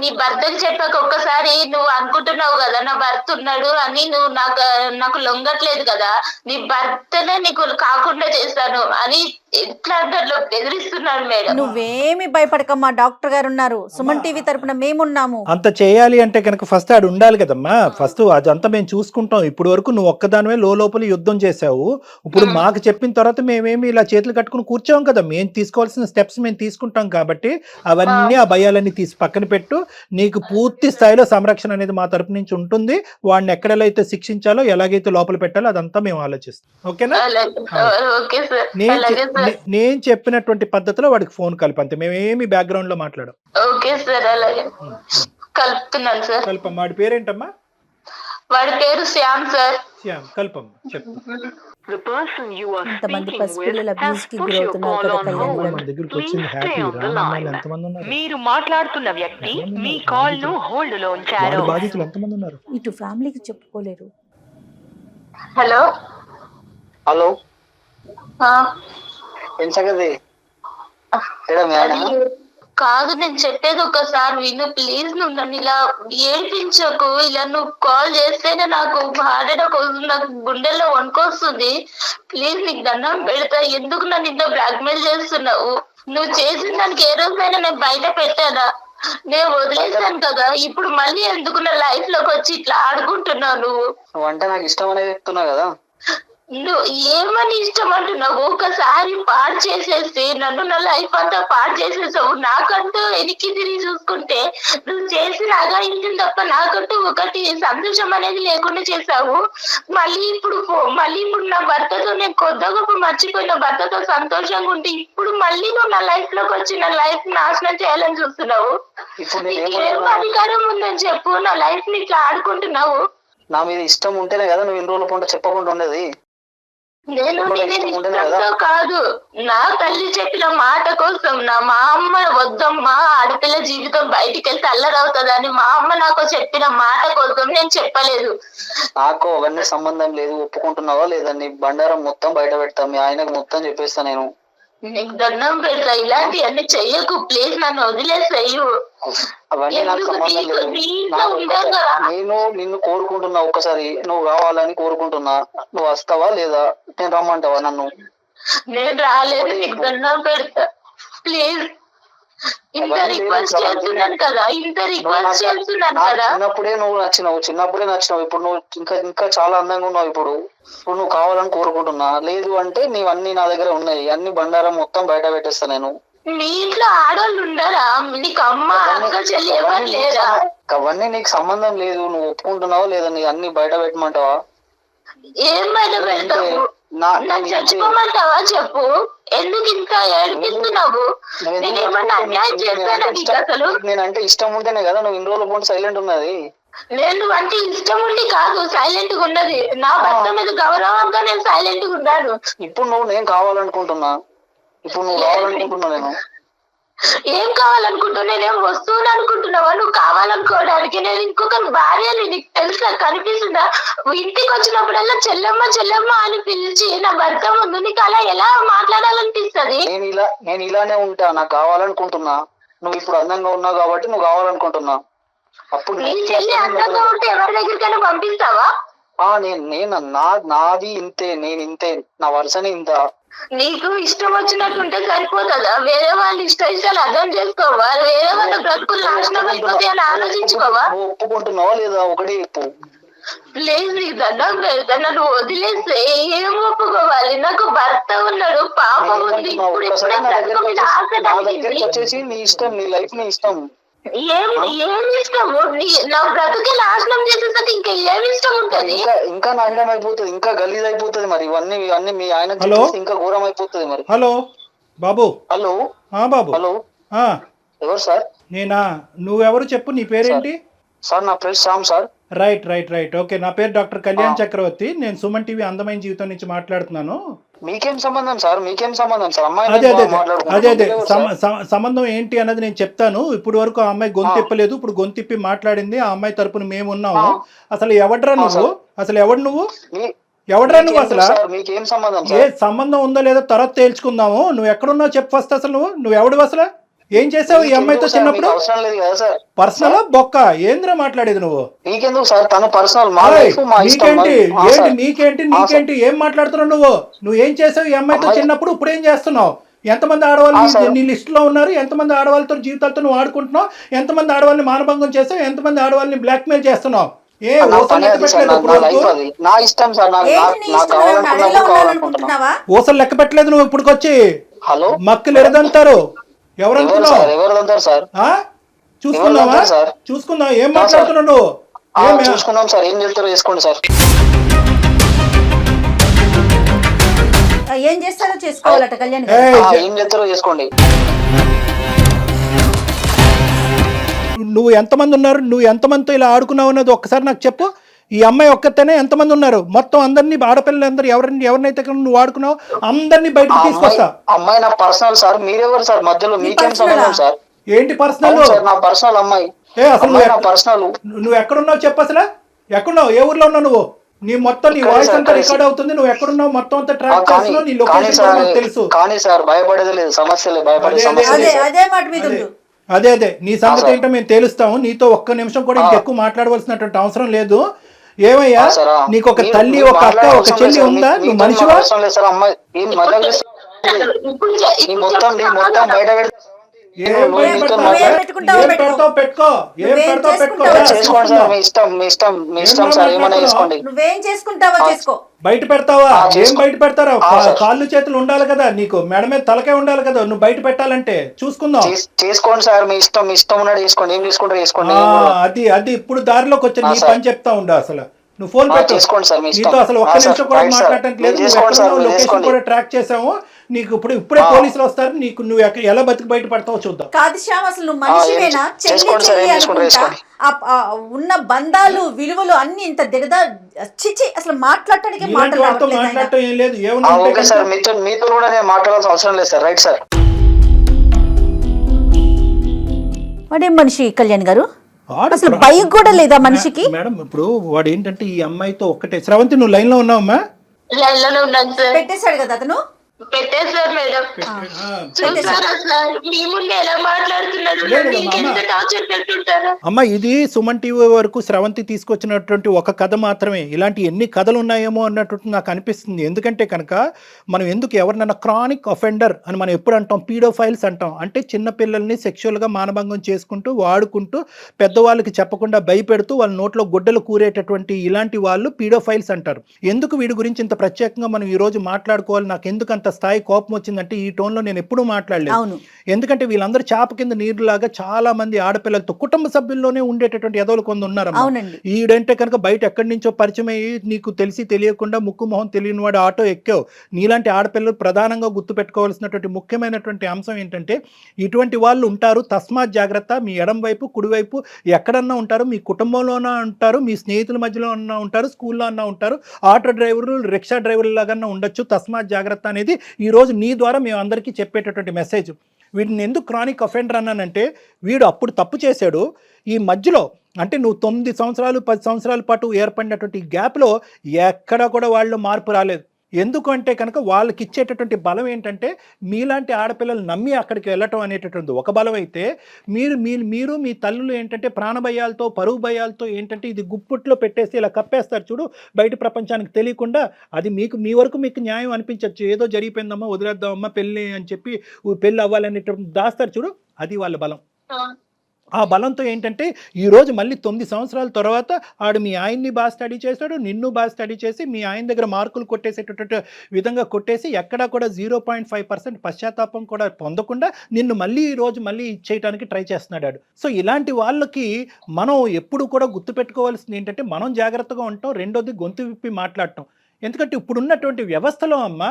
నీ భర్తకు చెప్పాక ఒక్కసారి నువ్వు అనుకుంటున్నావు కదా నా భర్త ఉన్నాడు అని, నువ్వు నాకు లొంగట్లేదు కదా, నీ భర్తనే నీకు కాకుండా చేస్తాను అని ఎట్లా బెదిరిస్తున్నాడు మేడం. నువ్వేమి భయపడకమ్మా, డాక్టర్ గారు ఉన్నారు, సుమన్ టీవీ తరపున మేమున్నాము. అంత చేయాలి అంటే కనుక ఫస్ట్ ఆడు ఉండాలి కదమ్మా. ఫస్ట్ అదంతా మేము చూసుకుంటాం. ఇప్పుడు వరకు నువ్వు ఒక్కదానివే లోపల యుద్ధం చేసావు. ఇప్పుడు మాకు చెప్పిన తర్వాత మేమేమి ఇలా చేతులు కట్టుకుని కూర్చోం కదా. మేము తీసుకోవాల్సిన స్టెప్స్ మేము తీసుకుంటాం. కాబట్టి అవన్నీ, ఆ భయాలన్నీ తీసి పక్కన పెట్టు. నీకు పూర్తి స్థాయిలో సంరక్షణ అనేది మా తరపు నుంచి ఉంటుంది. వాడిని ఎక్కడైతే శిక్షించాలో, ఎలాగైతే లోపల పెట్టాలో అదంతా మేము ఆలోచిస్తాం. ఓకేనా? నేను చెప్పినటువంటి పద్ధతిలో వాడికి ఫోన్ కలిపంతే. మేమేమి బ్యాక్గ్రౌండ్ లో మాట్లాడాం. ఓకే సార్, అలాగే కలుపుతున్నాను సార్. కల్పమ్మ. వాడి పేరేంటమ్మా? వాడి పేరు శ్యామ్ సార్. శ్యామ్, కల్పమ్మ చెప్పు. ఇంతమంది పసిపిల్లల అబ్యూస్ కి గురవుతున్నారు కదా కళ్యాణ్ గారు. మన దగ్గరికి వచ్చింది హ్యాపీ రామమ్మాయిలు ఎంతమంది ఉన్నారు? మీరు మాట్లాడుతున్న వ్యక్తి మీ కాల్ ను హోల్డ్ లో ఉంచారు. వాడి బాధితులు ఎంతమంది ఉన్నారు? ఇటు ఫ్యామిలీకి చెప్పుకోలేరు. హలో హలో, ఏం సంగతి? కాదు, నేను చెప్పేది ఒకసారి విను ప్లీజ్. నువ్వు నన్ను ఇలా ఏడిపించకు. ఇలా నువ్వు కాల్ చేస్తేనే నాకు హార్ట్ అటాక్ వస్తుంది, నాకు గుండెల్లో వణుకొస్తుంది. ప్లీజ్ నీకు దండం పెడతా. ఎందుకు నన్ను ఇంత బ్లాక్ మెయిల్ చేస్తున్నావు? నువ్వు చేసిన దానికి ఏ రోజైనా నేను బయట పెట్టానా? నేను వదిలేసాను కదా, ఇప్పుడు మళ్ళీ ఎందుకు నా లైఫ్ లోకి వచ్చి ఇట్లా ఆడుకుంటున్నావు? నువ్వు అంటే నాకు ఇష్టం అనేది చెప్తున్నావు కదా. నువ్వు ఏమని ఇష్టం అంటున్నావు? ఒకసారి పాడు చేసేసి నన్ను నా లైఫ్ అంతా పాడు చేసేసావు. నాకంటూ వెనక్కి తిరిగి చూసుకుంటే నువ్వు చేసిన అగాయించిన తప్ప నాకంటూ ఒకటి సంతోషం అనేది లేకుండా చేసావు. మళ్ళీ ఇప్పుడు నా భర్తతో, నేను కొద్ది గొప్ప మర్చిపోయిన భర్తతో సంతోషంగా ఉంటే ఇప్పుడు మళ్ళీ నువ్వు నా లైఫ్ లోకి వచ్చి నా లైఫ్ నాశనం చేయాలని చూస్తున్నావు. ఏం అధికారం ఉందని చెప్పు నా లైఫ్ ని ఇట్లా ఆడుకుంటున్నావు? నా మీద ఇష్టం ఉంటేనే కదా నువ్వు ఇన్ని రోజుల పంట చెప్పకుండా ఉండేది. నేను ఇష్టంతో కాదు, నా తల్లి చెప్పిన మాట కోసం, మా అమ్మ వద్దమ్మా ఆడపిల్ల జీవితం బయటికి వెళ్తే అల్లరవుతుందని మా అమ్మ నాకు చెప్పిన మాట కోసం నేను చెప్పలేదు. నాకు అవన్నీ సంబంధం లేదు. ఒప్పుకుంటున్నావా లేదా? నీ బండారం మొత్తం బయట పెడతా, మీ ఆయనకు మొత్తం చెప్పేస్తా నేను. నీకు దండం పెడతా, ఇలాంటివన్నీ చెయ్యకు ప్లీజ్, నన్ను వదిలేసేయు. అవన్నీ నాకు ఎందుకు సంబంధం నీకు లేదు. నీ ఇంట్లో నాకు ఉండవు ఒక్కసారి- కదా. నేను నిన్ను కోరుకుంటున్నా, ఒక్కసారి నువ్వు కావాలని కోరుకుంటున్నా. నువ్వు వస్తావా లేదా? నేను రమ్మంటావా నన్ను? నేను రాలేదు, నీకు దండం పెడతా ప్లీజ్. ఇంత అవన్నీ రిక్వెస్ట్ లేదు, చేస్తున్నాను కదా, ఇంత నువ్వు రిక్వెస్ట్ చేస్తున్నాను నాకు కదా. చిన్నప్పుడే నచ్చినావు. ఇప్పుడు నువ్వు ఇంకా చాలా అందంగా ఉన్నావు. ఇప్పుడు నువ్వు కావాలని కోరుకుంటున్నా. లేదు అంటే నీవన్నీ నా దగ్గర ఉన్నాయి, అన్ని బండారం మొత్తం బయట పెట్టేస్తా నేను. మీ ఇంట్లో ఆడవాళ్ళు ఉండరా? నీకు అమ్మ అక్క చెల్లి ఎవరు లేరా? అవన్నీ నీకు సంబంధం లేదు. నువ్వు ఒప్పుకుంటున్నావా లేదా? నీ అన్ని బయట పెట్టమంటావా? ఏం బయట పెడతావు? నాకు చచ్చిపోమంటావా చెప్పు. ఎందుకు ఇంత ఏడిపిస్తున్నావు? నేను ఏమన్నా అన్యాయం చేస్తానా నీకు అసలు? నేనంటే ఇష్టం ఉంటేనే కదా నువ్వు ఇన్ని రోజుల పాటు సైలెంట్ ఉన్నది. నేను అంటే ఇష్టం ఉండి కాదు సైలెంట్ గా ఉన్నది. నా భర్త మీద గౌరవంగా నేను సైలెంట్ గా ఉన్నాను. ఇప్పుడు నేను కావాలనుకుంటున్నా నేను ఏం కావాలనుకుంటున్నా? నేనేం వస్తువులు అనుకుంటున్నావా నువ్వు కావాలనుకోవడానికి? నేను ఇంకొక భార్యని, నీకు తెలుసా, కనిపిస్తుందా? ఇంటికి వచ్చినప్పుడల్లా చెల్లెమ్మ చెల్లెమ్మ అని పిలిచి నా భర్త ముందు నీకు అలా ఎలా మాట్లాడాలనిపిస్తుంది? నేను ఇలానే ఉంటా. నాకు కావాలనుకుంటున్నా. నువ్వు ఇప్పుడు అందంగా ఉన్నావు కాబట్టి నువ్వు కావాలనుకుంటున్నా. అప్పుడు నీ చెల్లి అందంగా ఉంటే ఎవరి దగ్గరికైనా పంపిస్తావా? నాది ఇంతే, నేను ఇంతే, నా వరుసనే ఇంత. నీకు ఇష్టం వచ్చినట్టుంటే సరిపోతుందా? వేరే వాళ్ళ ఇష్టాలు అర్థం చేసుకోవా? వేరే వాళ్ళ బ్రతుకులు నాశనం అయిపోతాయి అని ఆలోచించుకోవా? నువ్వు ఒప్పుకుంటున్నావా లేదా? ఒకటి చెప్పు ప్లీజ్, నీకు దండం పెడతా, నన్ను వదిలేస్తే. ఏం ఒప్పుకోవాలి? నాకు భర్త ఉన్నాడు, పాపం ఉంది. ఇప్పుడు ఒక్కసారి నా బ్రతుకు మీద ఆశ నా కలిగింది. దగ్గరికి వచ్చేసి నీ ఇష్టం, నీ లైఫ్ నీ ఇష్టం. ఏం ఇష్టము? నా బ్రతుకే నాశనం చేసేసరికి ఇంకా ఏమి ఇష్టం ఉంటుంది? ఇంకా నాశనం అయిపోతుంది, ఇంకా గలీజ్ అయిపోతుంది. మరి ఇవన్నీ మీ ఆయన హలో? ఇంకా ఘోరం అయిపోతుంది. మరి హలో బాబు. హలో బాబు. హలో, ఆ, ఎవరు సార్? నేనా? నువ్వెవరు చెప్పు, నీ పేరేంటి? సార్ నా పేరు శ్యామ్ సార్. Right okay. నా పేరు డాక్టర్ కళ్యాణ్ చక్రవర్తి. నేను సుమన్ టీవీ అందమైన జీవితం నుంచి మాట్లాడుతున్నాను. మీకేం సంబంధం సార్? అమ్మాయి అదే సంబంధం ఏంటి అన్నది నేను చెప్తాను. ఇప్పుడు వరకు ఆ అమ్మాయి గొంతిప్పలేదు, ఇప్పుడు గొంతిప్పి మాట్లాడింది. ఆ అమ్మాయి తరపున మేము ఉన్నాము. అసలు ఎవడ్రా నువ్వు? ఎవడు నువ్వు అసలు? మీకేం సంబంధం? ఏ సంబంధం ఉందో లేదో తర్వాత తేల్చుకుందాము. నువ్వు ఎక్కడున్నావు చెప్పు ఫస్ట్. అసలు నువ్వు ఎవడు అసలు? ఏం చేసావు ఈ అమ్మాయితో చిన్నప్పుడు? అవసరం లేదు కదా సార్. పర్సనల్ బొక్క ఏంద్రా మాట్లాడేది నువ్వు? నీకెందుకు సార్? తన పర్సనల్, నీకేంటి ఏం మాట్లాడుతున్నావు నువ్వు ఏం చేసావు ఈ అమ్మాయితో చిన్నప్పుడు? ఇప్పుడు ఏం చేస్తున్నావు? ఎంతమంది ఆడవాళ్ళు నీ లిస్ట్ లో ఉన్నారు? ఎంతమంది ఆడవాళ్ళతో జీవితాలతో నువ్వు ఆడుకుంటున్నావు? ఎంతమంది ఆడవాళ్ళని మానభంగం చేస్తావు? ఎంతమంది ఆడవాళ్ళని బ్లాక్ మెయిల్ చేస్తున్నావు? నా ఇష్టం సార్. ఊసలు లెక్క పెట్టలేదు నువ్వు ఇప్పుడు వచ్చి. హలో, మక్కులు ఎరదంటారు. ఎవరనుకున్నావు? ఎవరు సార్? చూసుకుందాం ఏం మాట్లాడుతున్నావు నువ్వు? చూసుకుందాం సార్. ఏం చెప్తారో చేసుకోండి సార్. ఏం చేస్తారో చేసుకోవాలట కళ్యాణ్. ఏం చెప్తారో చేసుకోండి. నువ్వు ఎంతమంది ఉన్నారు? నువ్వు ఎంతమందితో ఇలా ఆడుకున్నావు అన్నది ఒక్కసారి నాకు చెప్పు. ఈ అమ్మాయి ఒక్కతేనే ఎంతమంది ఉన్నారు? మొత్తం అందరినీ, ఆడపిల్లలందరూ ఎవరినైతే నువ్వు ఆడుకున్నావు అందరినీ బయటకు తీసుకొస్తా. అమ్మాయి నా పర్సనల్ సార్. మీరెవరు సార్ మధ్యలో? మీకేం సంబంధం సార్? ఏంటి పర్సనల్? నా పర్సనల్ అమ్మాయి. పర్సనల్. నువ్వు ఎక్కడున్నావు చెప్పు అసలు. ఎక్కడున్నావు? ఏ ఊర్లో ఉన్నావు నువ్వు? నీ వాయిస్ అంతా రికార్డ్ అవుతుంది. నువ్వు ఎక్కడున్నావు మొత్తం అంతా ట్రాక్ చేస్తున్నావు. నీ లొకేషన్ నాకు తెలుసు. కానీ సార్ భయపడేది లేదు, సమస్యలే. భయపడే సమస్య అదే మాట మీద అదే నీ సంగతి ఏంటో మేము తెలుస్తాము. నీతో ఒక్క నిమిషం కూడా ఇంకెక్కువ మాట్లాడవలసినటువంటి అవసరం లేదు. ఏమయ్యా, నీకు ఒక తల్లి, ఒక అక్క, ఒక చెల్లి ఉందా? నువ్వు మనిషివా? మొత్తం బయట నువ్వేం చేసుకుంటావో చేసుకో. బయట పెడతావా? ఏం బయట పెడతారా? కాళ్ళు చేతులు ఉండాలి కదా నీకు, మెడ మీద తలకే ఉండాలి కదా నువ్వు బయట పెట్టాలంటే. చూసుకుందాం. చేసుకోండి సార్, మీ ఇష్టం. ఇష్టం ఉన్నాడు చేసుకోండి. ఏం చేసుకుంటారు చేసుకోండి. అది ఇప్పుడు దారిలోకి వచ్చి నీ పని చెప్తా ఉండు. అసలు నువ్వు ఫోన్ పెట్టు. నీతో అసలు ఒక్క నిమిషం కూడా మాట్లాడటానికి లేదు. లొకేషన్ కూడా ట్రాక్ చేసాము. నీకు ఇప్పుడే పోలీసులు వస్తారు. నువ్వు ఎలా బతికి బయట పడతావో చూద్దాం. కాదు శ్యామ్, అసలు నువ్వు మనిషివేనా? చెల్లి అనుకుంటా ఉన్న బంధాలు, విలువలు అన్ని ఇంత దిగదా? చిచి, అసలు మాట్లాడటానికి మాట్లాడటం ఏం లేదు. ఓకే సార్, మీతో కూడా నేను మాట్లాడాల్సిన అవసరం లేదు సార్. Right sir. వాడేం మనిషి కళ్యాణ్ గారు? అసలు భయం కూడా లేదా మనిషికి? మేడం ఇప్పుడు వాడు ఏంటంటే ఈ అమ్మాయితో ఒక్కటే. శ్రవంతి నువ్వు లైన్ లో ఉన్నావమ్మా? పెట్టేశాడు కదా అతను. పెట్టేశారు మేడం. చూసారా సార్ మీ ముందు ఎలా మాట్లాడుతున్నాడు, లేదు, మీకు అమ్మ. ఎంత టార్చర్ పెడుతుంటారా? అమ్మ ఇది సుమన్ టీవీ వరకు స్రవంతి తీసుకొచ్చినటువంటి ఒక కథ మాత్రమే. ఇలాంటి ఎన్ని కథలు ఉన్నాయేమో అన్నట్టు నాకు అనిపిస్తుంది. ఎందుకంటే కనుక మనం ఎందుకు ఎవరినైనా క్రానిక్ అఫెండర్ అని మనం ఎప్పుడు అంటాం, పీడోఫైల్స్ అంటాం. అంటే చిన్నపిల్లల్ని సెక్షువల్గా మానభంగం చేసుకుంటూ వాడుకుంటూ పెద్దవాళ్ళకి చెప్పకుండా భయపెడుతూ వాళ్ళ నోట్లో గుడ్డలు కూరేటటువంటి ఇలాంటి వాళ్ళు పీడోఫైల్స్ అంటారు. ఎందుకు వీడి గురించి ఇంత ప్రత్యేకంగా మనం ఈ రోజు మాట్లాడుకోవాలి, నాకు ఎందుకు అంత స్థాయి కోపం వచ్చిందంటే ఈ టోన్లో నేను ఎప్పుడూ మాట్లాడలేదు. అవును. ఎందుకంటే వీళ్ళందరూ చాప కింద నీరులాగా చాలా మంది ఆడపిల్లలతో కుటుంబ సభ్యుల్లోనే ఉండేటటువంటి ఎదవలు కొంత ఉన్నారమ్మా. అవునండి. ఈడంటే కనుక బయట ఎక్కడి నుంచో పరిచయం అయ్యి నీకు తెలిసి తెలియకుండా ముక్కు మొహం తెలియని వాడు ఆటో ఎక్కావు. నీలాంటి ఆడపిల్లలు ప్రధానంగా గుర్తుపెట్టుకోవాల్సినటువంటి ముఖ్యమైనటువంటి అంశం ఏంటంటే ఇటువంటి వాళ్ళు ఉంటారు, తస్మాత్ జాగ్రత్త. మీ ఎడం వైపు కుడివైపు ఎక్కడన్నా ఉంటారు, మీ కుటుంబంలోనే ఉంటారు, మీ స్నేహితుల మధ్యలో అన్నా ఉంటారు, స్కూల్లో అన్నా ఉంటారు, ఆటో డ్రైవర్లు రిక్షా డ్రైవర్లు లాగా ఉండొచ్చు. తస్మాత్ జాగ్రత్త అనేది ఈరోజు నీ ద్వారా మేము అందరికీ చెప్పేటటువంటి మెసేజ్. వీటిని ఎందుకు క్రానిక్ అఫెండర్ అన్నానంటే వీడు అప్పుడు తప్పు చేశాడు, ఈ మధ్యలో అంటే నువ్వు 9 సంవత్సరాలు 10 సంవత్సరాల పాటు ఏర్పడినటువంటి గ్యాప్లో ఎక్కడ కూడా వాళ్ళు మార్పు రాలేదు. ఎందుకంటే కనుక వాళ్ళకి ఇచ్చేటటువంటి బలం ఏంటంటే మీలాంటి ఆడపిల్లలు నమ్మి అక్కడికి వెళ్ళటం అనేటటువంటి ఒక బలం అయితే మీరు మీ తల్లులు ఏంటంటే ప్రాణభయాలతో పరువు భయాలతో ఏంటంటే ఇది గుప్పుట్లో పెట్టేసి ఇలా కప్పేస్తారు చూడు, బయట ప్రపంచానికి తెలియకుండా. అది మీ వరకు మీకు న్యాయం అనిపించవచ్చు, ఏదో జరిగిపోయిందమ్మా వదిలేద్దామమ్మా పెళ్ళి అని చెప్పి పెళ్ళి అవ్వాలనేటటువంటి దాస్తారు చూడు, అది వాళ్ళ బలం. ఆ బలంతో ఏంటంటే ఈరోజు మళ్ళీ 9 సంవత్సరాల తర్వాత ఆడు మీ ఆయన్ని బాగా స్టడీ చేశాడు, నిన్ను బాగా స్టడీ చేసి మీ ఆయన దగ్గర మార్కులు కొట్టేసేటటువంటి విధంగా కొట్టేసి ఎక్కడా కూడా 0.5% పశ్చాత్తాపం కూడా పొందకుండా నిన్ను మళ్ళీ ఈరోజు మళ్ళీ ఇచ్చేయడానికి ట్రై చేస్తున్నాడు. సో ఇలాంటి వాళ్ళకి మనం ఎప్పుడు కూడా గుర్తుపెట్టుకోవాల్సింది ఏంటంటే మనం జాగ్రత్తగా ఉంటాం, రెండోది గొంతు విప్పి మాట్లాడటం. ఎందుకంటే ఇప్పుడున్నటువంటి వ్యవస్థలో అమ్మ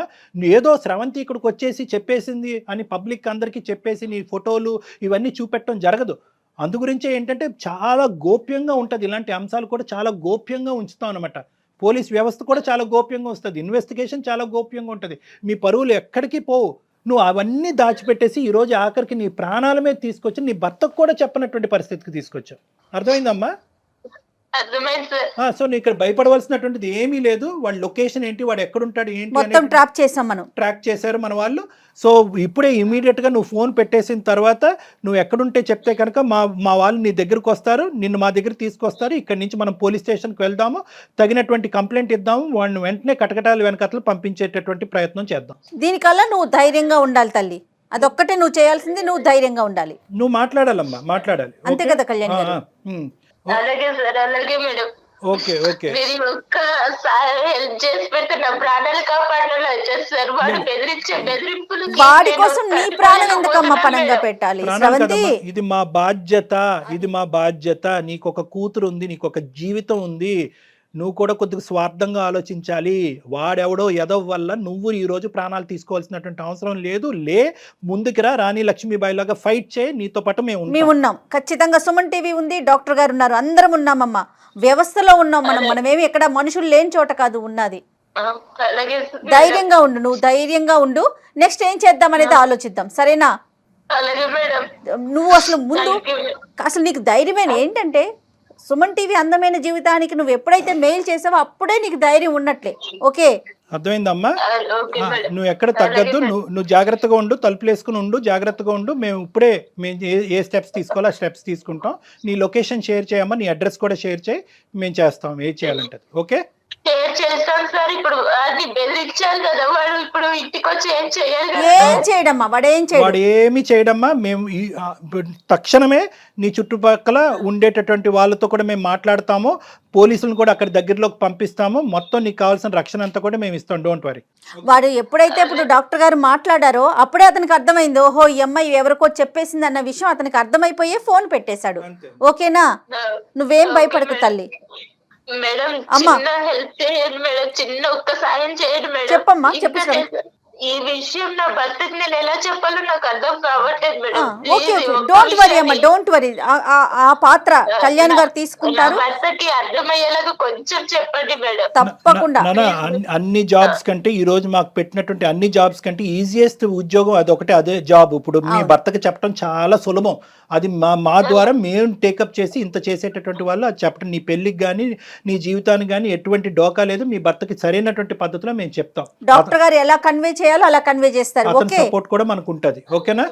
ఏదో స్రవంతి ఇక్కడికి వచ్చేసి చెప్పేసింది అని పబ్లిక్ అందరికీ చెప్పేసి నీ ఫోటోలు ఇవన్నీ చూపెట్టడం జరగదు. అందు గురించే ఏంటంటే చాలా గోప్యంగా ఉంటుంది, ఇలాంటి అంశాలు కూడా చాలా గోప్యంగా ఉంచుతాం అనమాట. పోలీస్ వ్యవస్థ కూడా చాలా గోప్యంగా వస్తుంది, ఇన్వెస్టిగేషన్ చాలా గోప్యంగా ఉంటుంది. మీ పరువులు ఎక్కడికి పోవు. నువ్వు అవన్నీ దాచిపెట్టేసి ఈరోజు ఆఖరికి నీ ప్రాణాల మీద తీసుకొచ్చి నీ భర్తకు కూడా చెప్పనటువంటి పరిస్థితికి తీసుకొచ్చావు. అర్థమైందమ్మా? సో నీకు ఇక్కడ భయపడవలసినటువంటిది ఏమీ లేదు. వాడి లొకేషన్ ఏంటి, వాడు ఎక్కడుంటాడు ఏంటి మొత్తం ట్రాప్ చేసాం, మనం ట్రాక్ చేశారు మన వాళ్ళు. సో ఇప్పుడే ఇమీడియట్గా నువ్వు ఫోన్ పెట్టేసిన తర్వాత నువ్వు ఎక్కడుంటే చెప్తే కనుక మా వాళ్ళు నీ దగ్గరకు వస్తారు, నిన్ను మా దగ్గర తీసుకొస్తారు. ఇక్కడి నుంచి మనం పోలీస్ స్టేషన్కి వెళ్దాము, తగినటువంటి కంప్లైంట్ ఇద్దాము, వాడిని వెంటనే కటకటాలు వెనకతలు పంపించేటటువంటి ప్రయత్నం చేద్దాం. దీనికల్లా నువ్వు ధైర్యంగా ఉండాలి తల్లి, అదొక్కటే నువ్వు చేయాల్సింది, నువ్వు ధైర్యంగా ఉండాలి. నువ్వు మాట్లాడాలమ్మా, మాట్లాడాలి. అంతే కదా కళ్యాణ్ గారు? అలాగే సార్, అలాగే మేడం. Okay okay. మీరు ఒక్కసారి హెల్ప్ చేసి పెడితే నా ప్రాణాలు కాపాడాలి వచ్చేస్తారు. వాడు బెదిరింపులు వాడి కోసం నీ ప్రాణం ఎందుకమ్మా పణంగా పెట్టాలి స్రవంతి? ఇది మా బాధ్యత, ఇది మా బాధ్యత. నీకు ఒక కూతురు ఉంది, నీకు ఒక జీవితం ఉంది, నువ్వు కూడా కొద్దిగా స్వార్థంగా ఆలోచించాలి. వాడెవడో ఎదవ వల్ల నువ్వు ఈరోజు ప్రాణాలు తీసుకోవాల్సినటువంటి అవసరం లేదు. ముందుకి రా, రాణి లక్ష్మీబాయి లాగా ఫైట్ చేయి, నీతో పాటు మేము ఉన్నాం. ఖచ్చితంగా సుమన్ టీవీ ఉంది, డాక్టర్ గారు ఉన్నారు, అందరం ఉన్నామమ్మా. వ్యవస్థలో ఉన్నాం మనమేమి ఎక్కడ మనుషులు లేని చోట కాదు ఉన్నది. ధైర్యంగా ఉండు, నువ్వు ధైర్యంగా ఉండు. నెక్స్ట్ ఏం చేద్దాం అనేది ఆలోచిద్దాం, సరేనా? నువ్వు అసలు ముందు అసలు నీకు ధైర్యమైన ఏంటంటే సుమన్ టీవీ అందమైన జీవితానికి నువ్వు ఎప్పుడైతే మెయిల్ చేసావో అప్పుడే నీకు ధైర్యం ఉన్నట్లే. ఓకే, అర్థమైందమ్మా? నువ్వు ఎక్కడ తగ్గద్దు, నువ్వు జాగ్రత్తగా ఉండు, తలుపులు వేసుకుని ఉండు, జాగ్రత్తగా ఉండు. మేము ఇప్పుడే ఏ స్టెప్స్ తీసుకోవాలో ఆ స్టెప్స్ తీసుకుంటాం. నీ లొకేషన్ షేర్ చేయమ్మా, నీ అడ్రస్ కూడా షేర్ చేయి, మేము చేస్తాం ఏం చేయాలంటే. ఓకే చేస్తాను సార్. ఇప్పుడు అది బెదిరించాలి కదా, వాడు ఇప్పుడు ఇంటికి వచ్చి ఏం చేయాలి? ఏం చేయడమ్మా, వాడు ఏమి చేయడమ్మా. మేము తక్షణమే నీ చుట్టుపక్కల ఉండేటటువంటి వాళ్ళతో కూడా మేము మాట్లాడతాము, పోలీసులను కూడా అక్కడ దగ్గరలోకి పంపిస్తాము. మొత్తం నీకు కావాల్సిన రక్షణ అంతా కూడా మేము ఇస్తాం, డోంట్ వరీ. వాడు ఎప్పుడైతే ఇప్పుడు డాక్టర్ గారు మాట్లాడారో అప్పుడే అతనికి అర్థమైంది, ఓహో ఈ అమ్మాయి ఎవరికో చెప్పేసింది అన్న విషయం అతనికి అర్థమైపోయే ఫోన్ పెట్టేశాడు. ఓకేనా? నువ్వేం భయపడకు తల్లి. మేడం చిన్న హెల్ప్ చేయండి మేడం, చిన్న ఒక్క సాయం చేయండి మేడం. చెప్పమ్మా, చెప్పు. ఈ విషయం నా భర్తకి నేను ఎలా చెప్పాలో నాకు అర్థం కావట్లేదు madam. Okay okay, don't worry అమ్మా, డోంట్ వరీ. ఆ పాత్ర కళ్యాణ్ గారు తీసుకుంటారు. భర్తకి అర్థమయ్యేలాగా కొంచెం చెప్పండి మేడం. తప్పకుండా. అన్ని జాబ్స్ కంటే ఈ రోజు మాకు పెట్టినటువంటి అన్ని జాబ్స్ కంటే ఈజియెస్ట్ ఉద్యోగం అదొకటే, అదే జాబ్. ఇప్పుడు మీ భర్తకి చెప్పడం చాలా సులభం. అది మా ద్వారా మేము టేకప్ చేసి ఇంత చేసేటటువంటి వాళ్ళు అది చెప్పడం. నీ పెళ్లికి కానీ నీ జీవితానికి కానీ ఎటువంటి డోకా లేదు. మీ భర్తకి సరైనటువంటి పద్ధతిలో మేము చెప్తాం. డాక్టర్ గారు ఎలా కన్వే చేయాలో అలా కన్వే చేస్తారు. అతని ఓకే, సపోర్ట్ కూడా మనకు ఉంటది. ఓకేనా?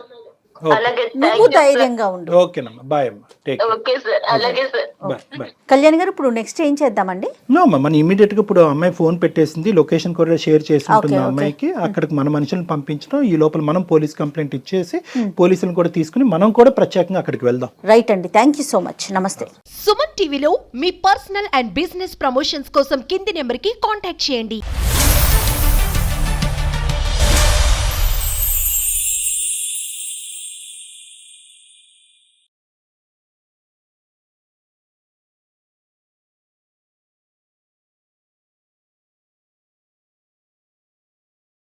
అలాగే నువ్వు ధైర్యంగా ఉండు. ఓకేనమ్మా, బాయ్ అమ్మా, టేక్ ఓకే సార్, అలాగే సార్. Bye bye. కళ్యాణ్ గారు ఇప్పుడు నెక్స్ట్ ఏం చేద్దామండి? నో అమ్మా, మన ఇమీడియట్ గా ఇప్పుడు అమ్మాయి ఫోన్ పెట్టేసింది, లొకేషన్ కూడా షేర్ చేసి ఉంటుంది Okay, అమ్మాయికి. అక్కడికి మన మనుషులను పంపించడం, ఈ లోపల మనం పోలీస్ కంప్లైంట్ ఇచ్చేసి పోలీసులను కూడా తీసుకుని మనం కూడా ప్రత్యేకంగా అక్కడికి వెళ్దాం. రైట్ అండి, థ్యాంక్ యూ సో మచ్. నమస్తే. సుమన్ టీవీలో మీ పర్సనల్ అండ్ బిజినెస్ ప్రమోషన్స్ కోసం కింది నెంబర్కి కాంటాక్ట్ చేయండి.